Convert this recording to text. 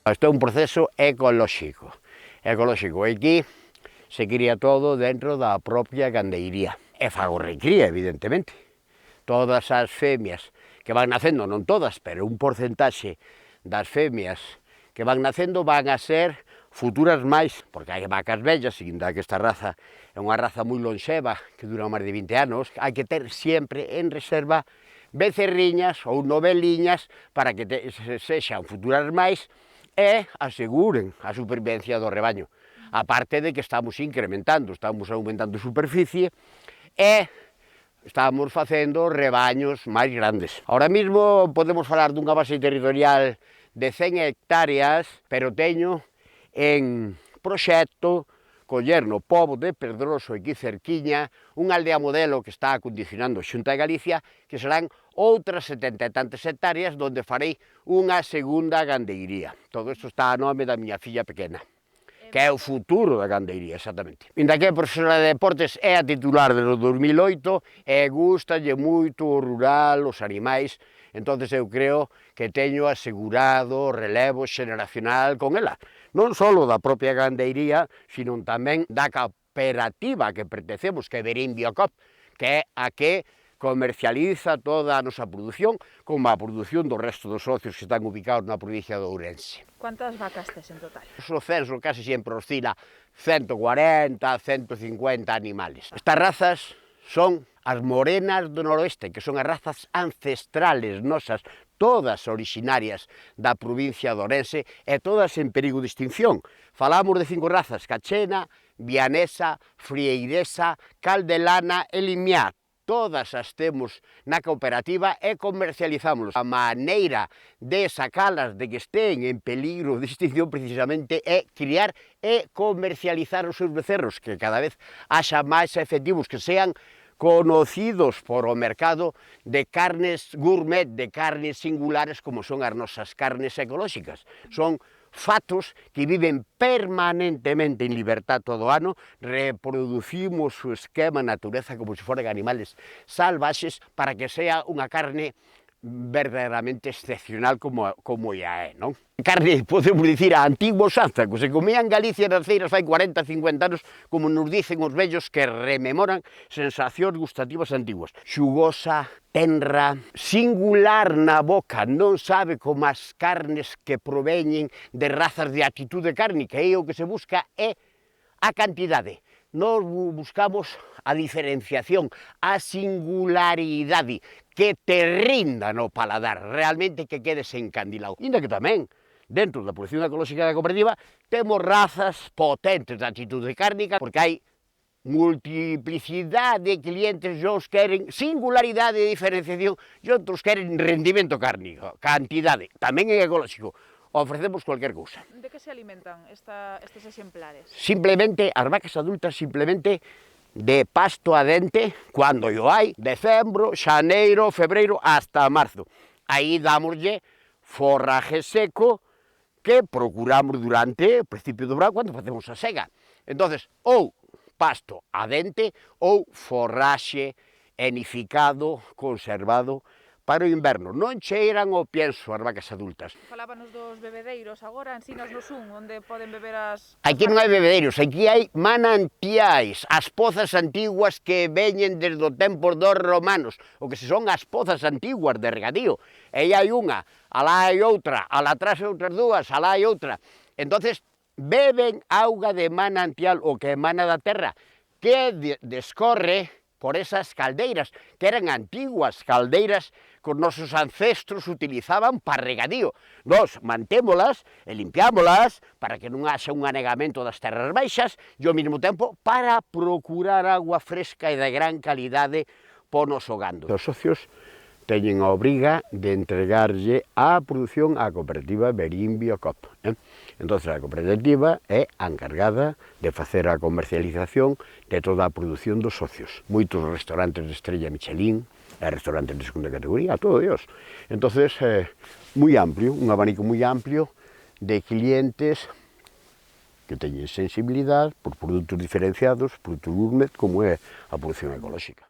Isto é un proceso ecolóxico. Ecolóxico. Aquí se cría todo dentro da propia gandeiría. E fago recría, evidentemente. Todas as femias que van nacendo, non todas, pero un porcentaxe das femias que van nacendo van a ser futuras máis, porque hai vacas vellas, seguindo que esta raza é unha raza moi lonxeva, que dura máis de 20 anos, hai que ter sempre en reserva becerriñas ou noveliñas para que sexan futuras máis e aseguren a supervivencia do rebaño. A parte de que estamos incrementando, estamos aumentando superficie e estamos facendo rebaños máis grandes. Ahora mesmo podemos falar dunha base territorial de 100 hectáreas, pero teño en proxecto coller no pobo de Pedroso, aquí cerquiña, unha aldea modelo que está acondicionando a Xunta de Galicia, que serán outras 70 e tantas hectáreas donde farei unha segunda gandeiría. Todo isto está a nome da miña filla pequena, que é o futuro da gandeiría, exactamente. Inda que a profesora de deportes é a titular do 2008 e gustalle moito o rural, os animais, entonces eu creo que teño asegurado o relevo xeneracional con ela. Non só da propia gandeiría, sino tamén da cooperativa que pertencemos, que é Verín Biocop, que é a que comercializa toda a nosa produción, como a produción do resto dos socios que están ubicados na provincia de Ourense. Cuántas vacas tes en total? O censo casi sempre oscila 140, 150 animales. Estas razas son as morenas do noroeste, que son as razas ancestrales nosas, todas orixinarias da provincia de Ourense e todas en perigo de extinción. Falamos de 5 razas: cachena, vianesa, frieiresa, caldelana e limiá. Todas as temos na cooperativa e comercializámolos. A maneira de sacalas de que estén en peligro de extinción precisamente é criar e comercializar os seus becerros, que cada vez haxa máis efectivos, que sean conocidos por o mercado de carnes gourmet, de carnes singulares como son as nosas carnes ecolóxicas. Son fatos que viven permanentemente en libertad todo o ano, reproducimos o esquema natureza como se foran animales salvaxes para que sea unha carne verdadeiramente excepcional como ya é, non? Carne, podemos dicir, a antigua usanza, que se comía en Galicia nas feiras fai 40, 50 anos, como nos dicen os vellos que rememoran sensacións gustativas antiguas. Xugosa, tenra, singular na boca, non sabe como as carnes que proveñen de razas de actitude cárnica, e o que se busca é a cantidade. Nos buscamos a diferenciación, a singularidade, que te rinda no paladar, realmente que quedes encandilado. Inda que tamén, dentro da produción ecolóxica da cooperativa, temos razas potentes de actitude cárnica, porque hai multiplicidade de clientes, e uns queren singularidade de diferenciación e outros queren rendimento cárnico, cantidade, tamén é ecolóxico. Ofrecemos cualquier cousa. De que se alimentan estes exemplares? Simplemente, as vacas adultas simplemente de pasto a dente, cando o hai, decembro, xaneiro, febreiro, hasta marzo. Aí dámoslle forraje seco que procuramos durante o principio do verán, cando facemos a sega. Entonces, ou pasto a dente ou forraxe enificado, conservado, para o inverno. Non cheiran o pienso as vacas adultas. Falábanos dos bebedeiros agora, ensínanos un, onde poden beber as... Aquí non hai bebedeiros, aquí hai manantiais, as pozas antiguas que veñen desde o tempo dos romanos, o que se son as pozas antiguas de regadío. E hai unha, alá hai outra, alá atrás hai outras dúas, alá hai outra. Entonces, beben auga de manantial, o que emana da terra, que descorre por esas caldeiras, que eran antiguas caldeiras que os nosos ancestros utilizaban para regadío. Nós mantémolas e limpiámolas para que non haxa un anegamento das terras baixas e ao mesmo tempo para procurar agua fresca e de gran calidade para o noso gando. Os socios teñen a obriga de entregarlle a produción á cooperativa Verín Biocop. Entón, a cooperativa é a encargada de facer a comercialización de toda a produción dos socios. Moitos restaurantes de estrella Michelin, e restaurantes de segunda categoría, todo Dios. Entón, moi amplio, un abanico moi amplio de clientes que teñen sensibilidade por produtos diferenciados, produtos gourmet, como é a produción ecolóxica.